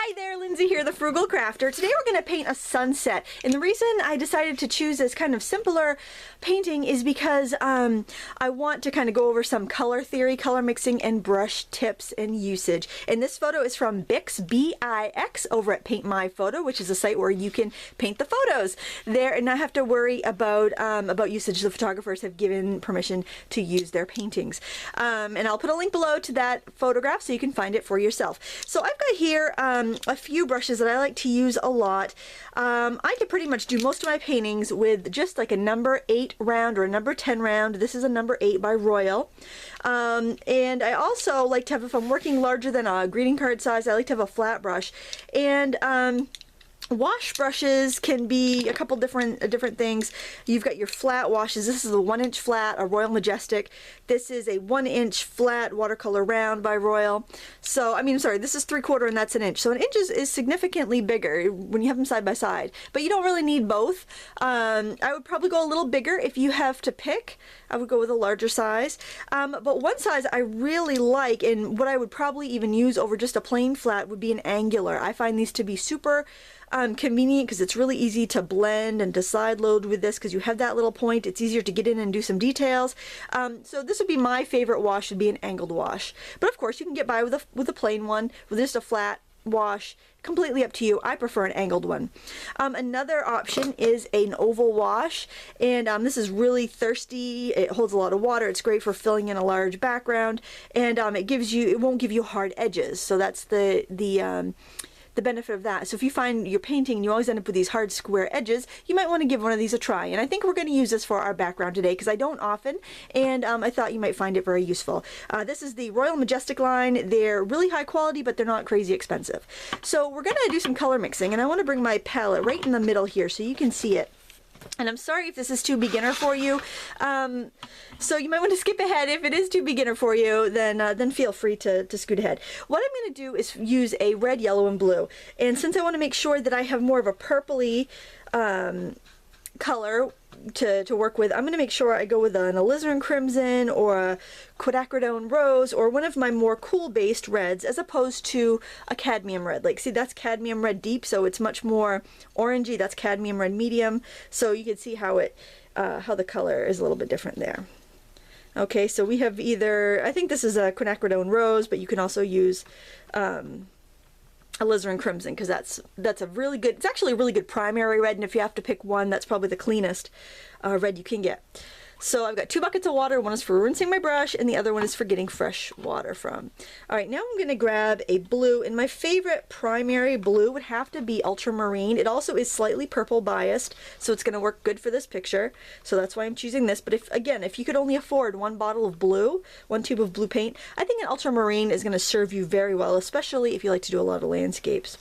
Hi there, Lindsay here, the Frugal Crafter. Today we're going to paint a sunset, and the reason I decided to choose this kind of simpler painting is because I want to kind of go over some color theory, color mixing, and brush tips and usage. And this photo is from Bix, B-I-X, over at Paint My Photo, which is a site where you can paint the photos there and not have to worry about usage. The photographers have given permission to use their paintings. And I'll put a link below to that photograph so you can find it for yourself. So I've got here a few brushes that I like to use a lot. I can pretty much do most of my paintings with just like a number 8 round or a number 10 round. This is a number 8 by Royal. And I also like to have, if I'm working larger than a greeting card size, I like to have a flat brush. And wash brushes can be a couple different things. You've got your flat washes. This is a 1-inch flat, a Royal Majestic. This is a 1-inch flat watercolor round by Royal. So, I mean, sorry, this is 3/4 and that's an inch. So an inch is significantly bigger when you have them side by side, but you don't really need both. I would probably go a little bigger if you have to pick. I would go with a larger size. But one size I really like, and what I would probably even use over just a plain flat, would be an angular. I find these to be super convenient because it's really easy to blend and to side load with this because you have that little point. It's easier to get in and do some details. So this would be my favorite wash, would be an angled wash. But of course you can get by with a plain one, with just a flat wash. Completely up to you. I prefer an angled one. Another option is an oval wash, and this is really thirsty. It holds a lot of water. It's great for filling in a large background, and it won't give you hard edges. So that's the benefit of that. So if you find you're painting and you always end up with these hard square edges, you might want to give one of these a try. And I think we're going to use this for our background today because I don't often, and I thought you might find it very useful. This is the Royal Majestic line. They're really high quality, but they're not crazy expensive. So we're going to do some color mixing, and I want to bring my palette right in the middle here so you can see it. And I'm sorry if this is too beginner for you, so you might want to skip ahead. If it is too beginner for you, then feel free to scoot ahead. What I'm going to do is use a red, yellow, and blue. And since I want to make sure that I have more of a purpley color to work with, I'm going to make sure I go with an Alizerin Crimson or a Quin Rose or one of my more cool based reds as opposed to a cadmium red. Like, see, that's cadmium red deep, so it's much more orangey. That's cadmium red medium, so you can see how the color is a little bit different there. Okay, so we have either, I think this is a Quin Rose, but you can also use Alizerin Crimson because that's a really good, it's actually a really good primary red, and if you have to pick one, that's probably the cleanest red you can get. So I've got 2 buckets of water. One is for rinsing my brush and the other one is for getting fresh water from. Alright, now I'm going to grab a blue, and my favorite primary blue would have to be Ultramarine. It also is slightly purple biased, so it's going to work good for this picture, so that's why I'm choosing this. But if you could only afford one bottle of blue, one tube of blue paint, I think an Ultramarine is going to serve you very well, especially if you like to do a lot of landscapes.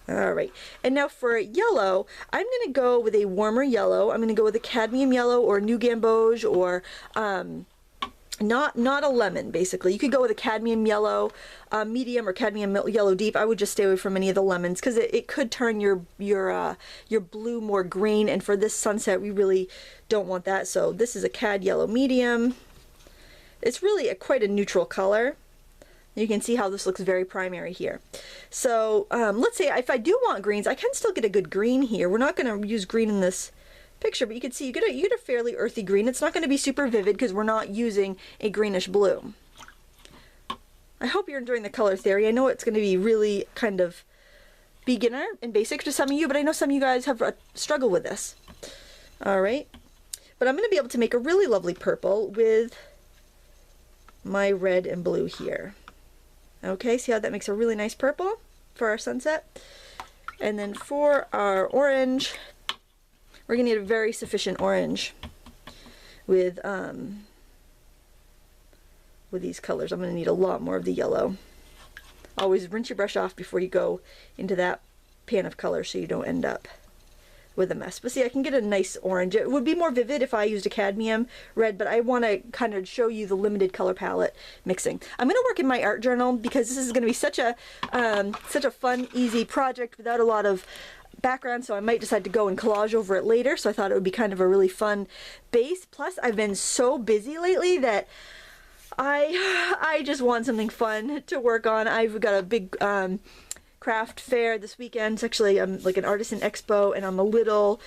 Alright, and now for yellow, I'm going to go with a warmer yellow. I'm going to go with a Cadmuim Yellow or New Gamboge, or not a lemon, basically. You could go with a Cadmuim Yellow medium or Cadmuim Yellow deep. I would just stay away from any of the lemons because it could turn your blue more green, and for this sunset we really don't want that. So this is a Cad Yellow medium. It's really quite a neutral color. You can see how this looks very primary here. So let's say if I do want greens, I can still get a good green here. We're not going to use green in this picture, but you can see you get a fairly earthy green. It's not going to be super vivid because we're not using a greenish blue. I hope you're enjoying the color theory. I know it's going to be really kind of beginner and basic to some of you, but I know some of you guys have struggled with this. Alright, but I'm going to be able to make a really lovely purple with my red and blue here. Okay, see how that makes a really nice purple for our sunset? And then for our orange, we're going to need a very sufficient orange with these colors. I'm going to need a lot more of the yellow. Always rinse your brush off before you go into that pan of color so you don't end up with a mess. But see, I can get a nice orange. It would be more vivid if I used a cadmium red, but I want to kind of show you the limited color palette mixing. I'm going to work in my art journal because this is going to be such a fun, easy project without a lot of background, so I might decide to go and collage over it later. So I thought it would be kind of a really fun base. Plus, I've been so busy lately that I just want something fun to work on. I've got a big craft fair this weekend. It's actually like an artisan expo, and I'm a little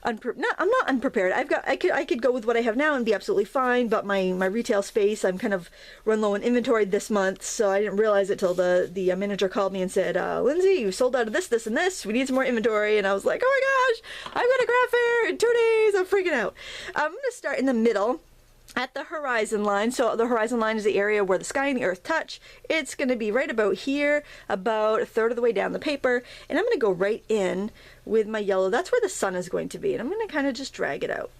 I'm not unprepared. I could go with what I have now and be absolutely fine, but my retail space, I'm kind of run low on inventory this month, so I didn't realize it till the manager called me and said, Lindsay, you sold out of this, and this. We need some more inventory. And I was like, oh my gosh, I've got a craft fair in 2 days. I'm freaking out. I'm going to start in the middle at the horizon line. So the horizon line is the area where the sky and the earth touch. It's going to be right about here, about a third of the way down the paper, and I'm going to go right in with my yellow. That's where the sun is going to be, and I'm going to kind of just drag it out.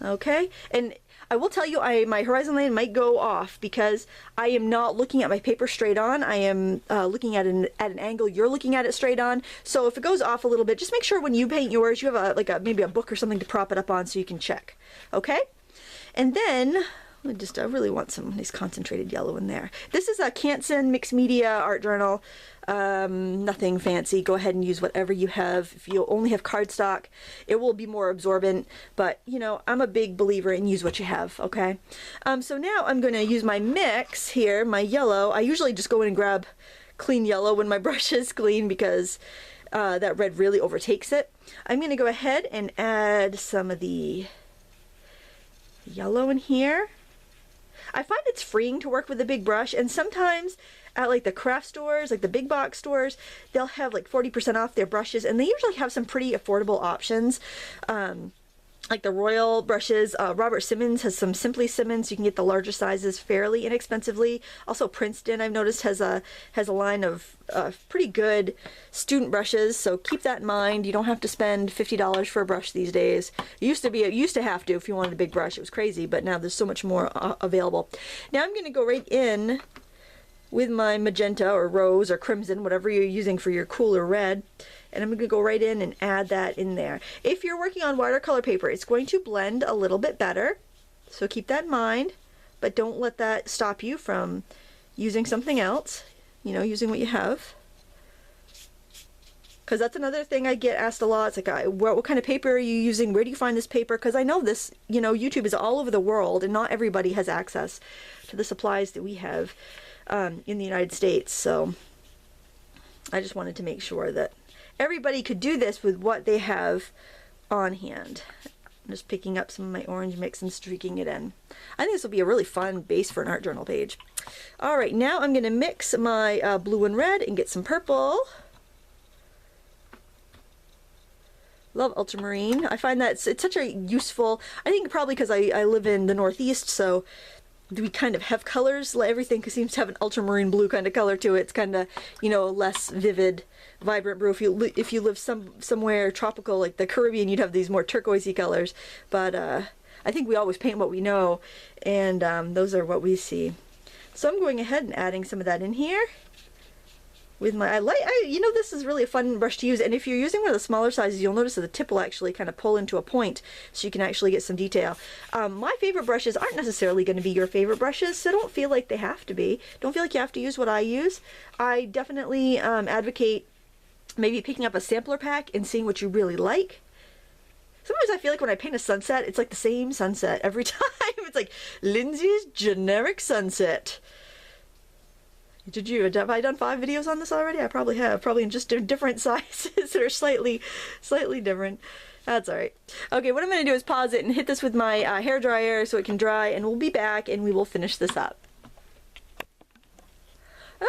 Okay, and I will tell you, my horizon line might go off because I am not looking at my paper straight on. I am looking at an angle. You're looking at it straight on. So if it goes off a little bit, just make sure when you paint yours, you have maybe a book or something to prop it up on so you can check. Okay. And then, I really want some nice concentrated yellow in there. This is a Canson Mixed Media Art Journal. Nothing fancy. Go ahead and use whatever you have. If you only have cardstock, it will be more absorbent. But, you know, I'm a big believer in use what you have, okay? So now I'm going to use my mix here, my yellow. I usually just go in and grab clean yellow when my brush is clean because that red really overtakes it. I'm going to go ahead and add some of the yellow in here. I find it's freeing to work with a big brush, and sometimes at like the craft stores, like the big box stores, they'll have like 40% off their brushes, and they usually have some pretty affordable options. Like the Royal brushes, Robert Simmons has some Simply Simmons. You can get the larger sizes fairly inexpensively. Also Princeton, I've noticed, has a line of pretty good student brushes, so keep that in mind. You don't have to spend $50 for a brush these days. It used to have to if you wanted a big brush. It was crazy, but now there's so much more available. Now I'm going to go right in with my magenta or rose or crimson, whatever you're using for your cooler red. And I'm going to go right in and add that in there. If you're working on watercolor paper, it's going to blend a little bit better. So keep that in mind, but don't let that stop you from using something else, you know, using what you have. Because that's another thing I get asked a lot. It's like, what kind of paper are you using? Where do you find this paper? Because I know this, you know, YouTube is all over the world, and not everybody has access to the supplies that we have in the United States. So I just wanted to make sure that everybody could do this with what they have on hand. I'm just picking up some of my orange mix and streaking it in. I think this will be a really fun base for an art journal page. All right, now I'm going to mix my blue and red and get some purple. Love ultramarine. I find that it's such a useful, I think probably because I live in the Northeast, so we kind of have colors. Everything seems to have an ultramarine blue kind of color to it. It's kind of, you know, less vivid, vibrant blue. If you live somewhere tropical like the Caribbean, you'd have these more turquoisey colors. But I think we always paint what we know, and those are what we see. So I'm going ahead and adding some of that in here with my, you know, this is really a fun brush to use, and if you're using one of the smaller sizes, you'll notice that the tip will actually kind of pull into a point, so you can actually get some detail. My favorite brushes aren't necessarily going to be your favorite brushes, so don't feel like they have to be. Don't feel like you have to use what I use. I definitely advocate maybe picking up a sampler pack and seeing what you really like. Sometimes I feel like when I paint a sunset, it's like the same sunset every time. It's like Lindsay's generic sunset. Have I done 5 videos on this already? I probably have, probably in just different sizes that are slightly different. That's alright. Okay, what I'm going to do is pause it and hit this with my hair dryer so it can dry, and we'll be back and we will finish this up.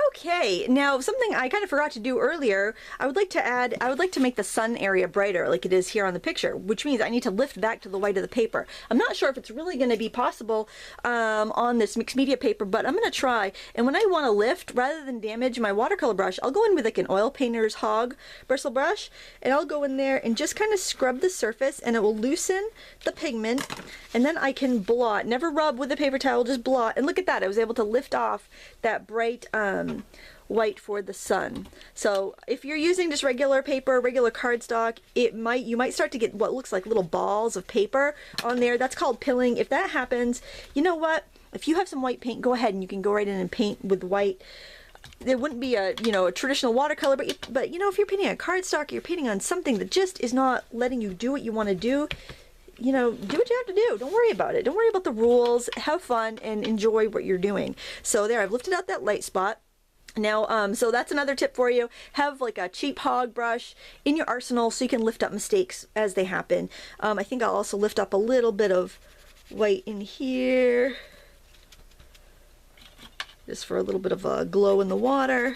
Okay, now something I kind of forgot to do earlier, I would like to make the sun area brighter like it is here on the picture, which means I need to lift back to the white of the paper. I'm not sure if it's really going to be possible on this mixed media paper, but I'm going to try. And when I want to lift, rather than damage my watercolor brush, I'll go in with like an oil painter's hog bristle brush, and I'll go in there and just kind of scrub the surface, and it will loosen the pigment, and then I can blot. Never rub with a paper towel, just blot. And look at that, I was able to lift off that bright white for the sun. So if you're using just regular paper, regular cardstock, you might start to get what looks like little balls of paper on there. That's called pilling. If that happens, you know what? If you have some white paint, go ahead and you can go right in and paint with white. There wouldn't be a traditional watercolor, but you know, if you're painting on cardstock, you're painting on something that just is not letting you do what you want to do, you know, do what you have to do. Don't worry about it. Don't worry about the rules. Have fun and enjoy what you're doing. So there, I've lifted out that light spot. Now, so that's another tip for you. Have like a cheap hog brush in your arsenal so you can lift up mistakes as they happen. I think I'll also lift up a little bit of white in here, just for a little bit of a glow in the water.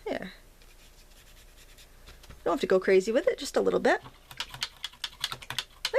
There. Don't have to go crazy with it, just a little bit.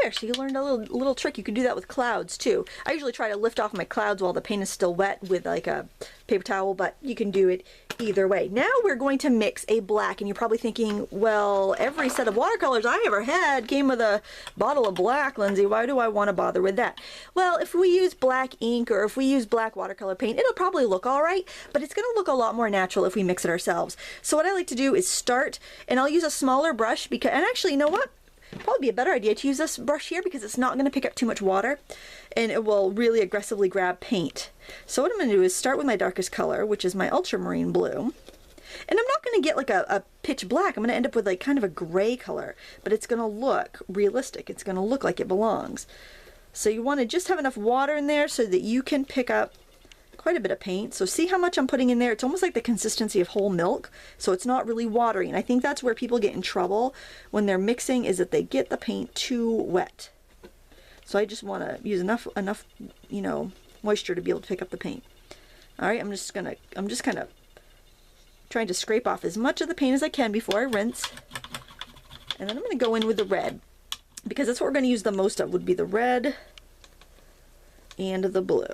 There, so you learned a little trick. You can do that with clouds too. I usually try to lift off my clouds while the paint is still wet with like a paper towel, but you can do it either way. Now we're going to mix a black, and you're probably thinking, well, every set of watercolors I ever had came with a bottle of black, Lindsay. Why do I want to bother with that? Well, if we use black ink or if we use black watercolor paint, it'll probably look all right, but it's going to look a lot more natural if we mix it ourselves. So what I like to do is start, and I'll use a smaller brush because, and actually, you know what? Probably be a better idea to use this brush here because it's not going to pick up too much water and it will really aggressively grab paint. So what I'm going to do is start with my darkest color, which is my Ultramarine Blue. And I'm not going to get like a pitch black. I'm going to end up with like kind of a gray color, but it's going to look realistic. It's going to look like it belongs. So you want to just have enough water in there so that you can pick up quite a bit of paint. So see how much I'm putting in there? It's almost like the consistency of whole milk, so it's not really watery. And I think that's where people get in trouble when they're mixing, is that they get the paint too wet. So I just want to use enough, you know, moisture to be able to pick up the paint. All right, I'm just kind of trying to scrape off as much of the paint as I can before I rinse. And then I'm going to go in with the red, because that's what we're going to use the most of, would be the red and the blue.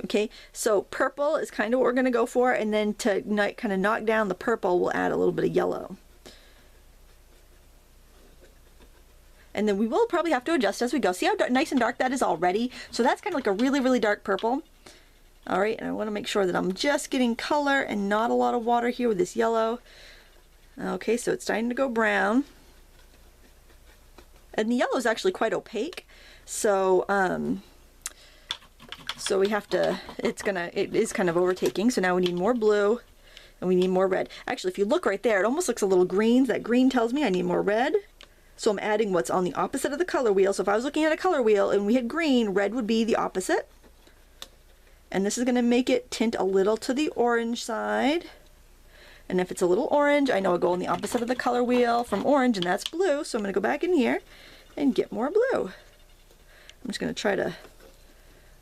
Okay, so purple is kind of what we're going to go for, and then to kind of knock down the purple, we'll add a little bit of yellow. And then we will probably have to adjust as we go. See how nice and dark that is already? So that's kind of like a really, really dark purple. All right, and I want to make sure that I'm just getting color and not a lot of water here with this yellow. Okay, so it's starting to go brown. And the yellow is actually quite opaque, so so we have to, it is kind of overtaking. So now we need more blue and we need more red. Actually, if you look right there, it almost looks a little green. That green tells me I need more red. So I'm adding what's on the opposite of the color wheel. So if I was looking at a color wheel and we had green, red would be the opposite. And this is going to make it tint a little to the orange side. And if it's a little orange, I know I go on the opposite of the color wheel from orange, and that's blue. So I'm going to go back in here and get more blue. I'm just going to try to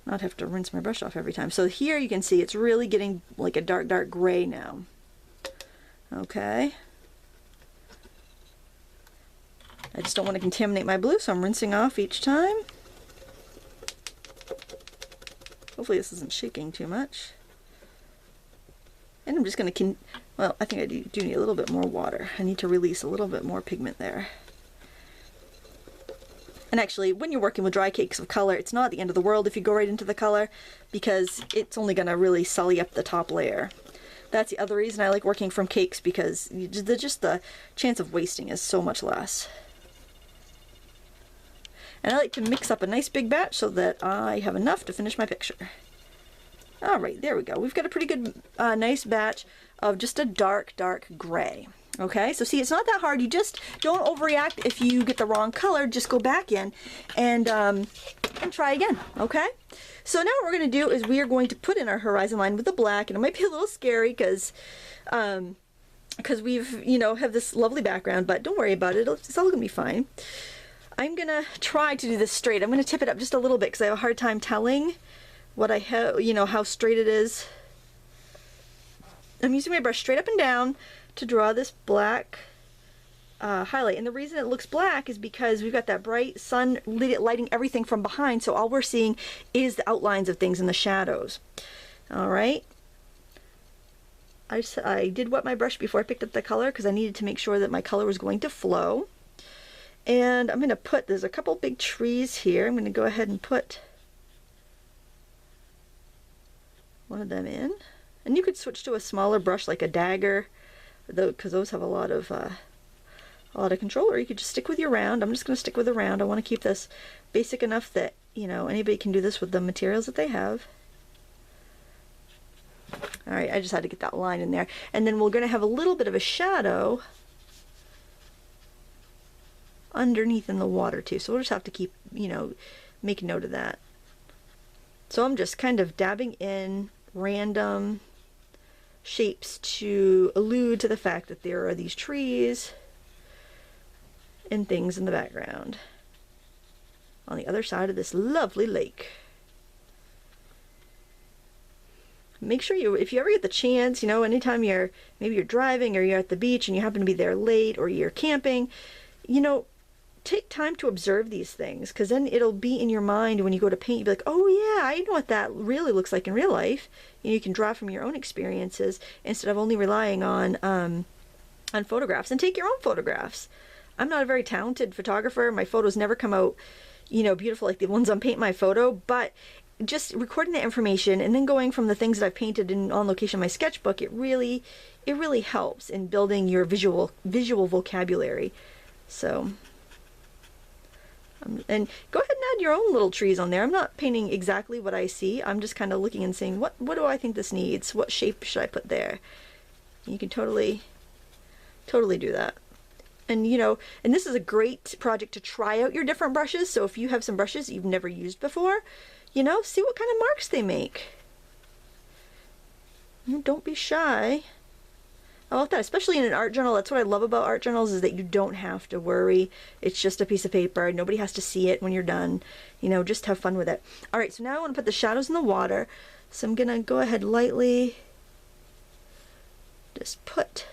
not have to rinse my brush off every time. So here you can see it's really getting like a dark, dark gray now. Okay. I just don't want to contaminate my blue, so I'm rinsing off each time. Hopefully this isn't shaking too much. And I'm just going to, well, I think I do need a little bit more water. I need to release a little bit more pigment there. And actually, when you're working with dry cakes of color, it's not the end of the world if you go right into the color, because it's only going to really sully up the top layer. That's the other reason I like working from cakes, because just the chance of wasting is so much less. And I like to mix up a nice big batch so that I have enough to finish my picture. Alright, there we go. We've got a pretty good, nice batch of just a dark, dark gray. Okay, so see, it's not that hard. You just don't overreact. If you get the wrong color, just go back in and try again. Okay, so now what we're going to do is we are going to put in our horizon line with the black, and it might be a little scary because we've, you know, have this lovely background, but don't worry about it. It's all going to be fine. I'm going to try to do this straight. I'm going to tip it up just a little bit because I have a hard time telling what I have, you know, how straight it is. I'm using my brush straight up and down to draw this black highlight, and the reason it looks black is because we've got that bright sun lighting everything from behind, so all we're seeing is the outlines of things in the shadows. All right, I did wet my brush before I picked up the color because I needed to make sure that my color was going to flow. And I'm going to put, there's a couple big trees here. I'm going to go ahead and put one of them in, and you could switch to a smaller brush like a dagger, because those have a lot of control, or you could just stick with your round. I'm just going to stick with a round. I want to keep this basic enough that, you know, anybody can do this with the materials that they have. Alright, I just had to get that line in there. And then we're going to have a little bit of a shadow underneath in the water too. So we'll just have to keep, you know, make note of that. So I'm just kind of dabbing in random shapes to allude to the fact that there are these trees and things in the background on the other side of this lovely lake. Make sure you, if you ever get the chance, you know, anytime maybe you're driving or you're at the beach and you happen to be there late, or you're camping, you know, take time to observe these things, because then it'll be in your mind when you go to paint. You'll be like, oh yeah, I know what that really looks like in real life. And you can draw from your own experiences instead of only relying on photographs, and take your own photographs. I'm not a very talented photographer. My photos never come out, you know, beautiful like the ones on Paint My Photo, but just recording that information and then going from the things that I've painted in on location in my sketchbook, it really helps in building your visual vocabulary. So, and go ahead and add your own little trees on there. I'm not painting exactly what I see. I'm just kind of looking and saying, what do I think this needs? What shape should I put there? And you can totally do that. And, you know, and this is a great project to try out your different brushes. So if you have some brushes that you've never used before, you know, see what kind of marks they make. Don't be shy. I love that, especially in an art journal. That's what I love about art journals, is that you don't have to worry. It's just a piece of paper. Nobody has to see it when you're done. You know, just have fun with it. All right, so now I want to put the shadows in the water. So I'm going to go ahead lightly just put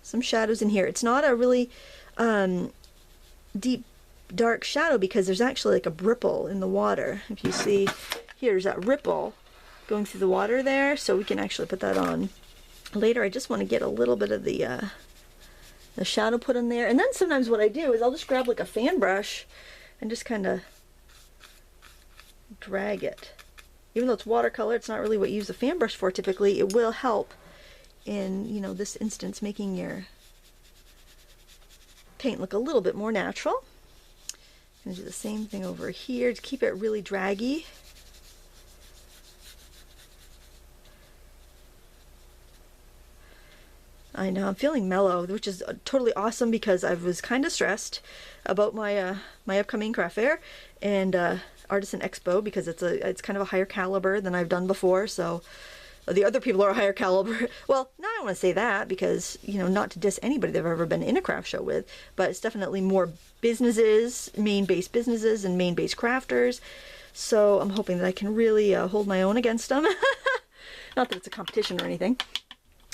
some shadows in here. It's not a really deep dark shadow because there's actually like a ripple in the water. If you see here, there's that ripple going through the water there, so we can actually put that on later. I just want to get a little bit of the shadow put in there. And then sometimes what I do is I'll just grab like a fan brush and just kind of drag it. Even though it's watercolor, it's not really what you use a fan brush for typically. It will help in, you know, this instance, making your paint look a little bit more natural. And do the same thing over here to keep it really draggy. I know, I'm feeling mellow, which is totally awesome because I was kind of stressed about my my upcoming craft fair and Artisan Expo, because it's kind of a higher caliber than I've done before. So the other people are a higher caliber. Well, no, I don't want to say that because, you know, not to diss anybody they've ever been in a craft show with, but it's definitely more businesses, Maine-based businesses and Maine-based crafters. So I'm hoping that I can really hold my own against them. Not that it's a competition or anything.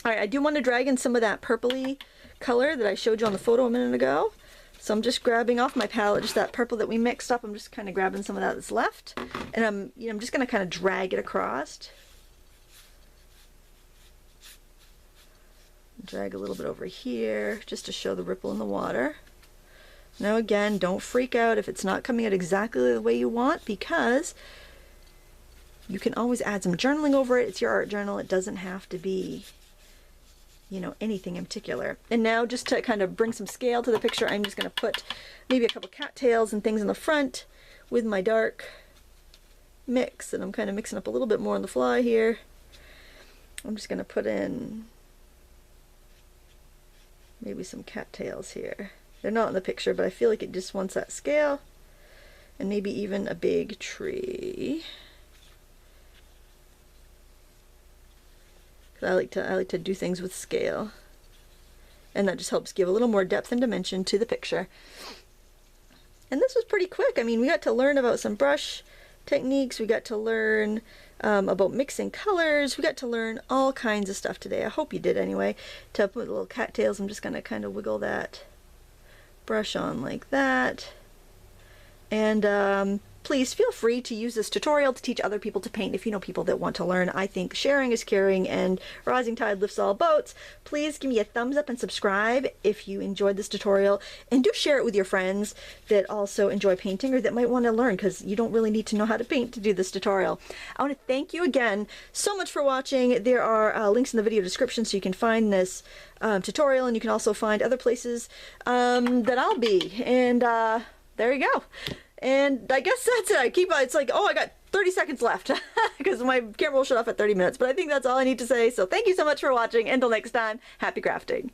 All right, I do want to drag in some of that purpley color that I showed you on the photo a minute ago. So I'm just grabbing off my palette, just that purple that we mixed up. I'm just kind of grabbing some of that that's left, and I'm just going to kind of drag it across. Drag a little bit over here just to show the ripple in the water. Now again, don't freak out if it's not coming out exactly the way you want, because you can always add some journaling over it. It's your art journal. It doesn't have to be, you know, anything in particular. And now, just to kind of bring some scale to the picture, I'm just going to put maybe a couple cattails and things in the front with my dark mix, and I'm kind of mixing up a little bit more on the fly here. I'm just going to put in maybe some cattails here. They're not in the picture, but I feel like it just wants that scale, and maybe even a big tree. I like to do things with scale, and that just helps give a little more depth and dimension to the picture. And this was pretty quick. I mean, we got to learn about some brush techniques. We got to learn about mixing colors. We got to learn all kinds of stuff today. I hope you did anyway. To put little cattails, I'm just going to kind of wiggle that brush on like that. And please feel free to use this tutorial to teach other people to paint if you know people that want to learn. I think sharing is caring, and rising tide lifts all boats. Please give me a thumbs up and subscribe if you enjoyed this tutorial, and do share it with your friends that also enjoy painting or that might want to learn, because you don't really need to know how to paint to do this tutorial. I want to thank you again so much for watching. There are links in the video description so you can find this tutorial, and you can also find other places that I'll be. And there you go. And I guess that's it. It's like, oh, I got 30 seconds left because my camera will shut off at 30 minutes. But I think that's all I need to say. So thank you so much for watching. Until next time, happy crafting.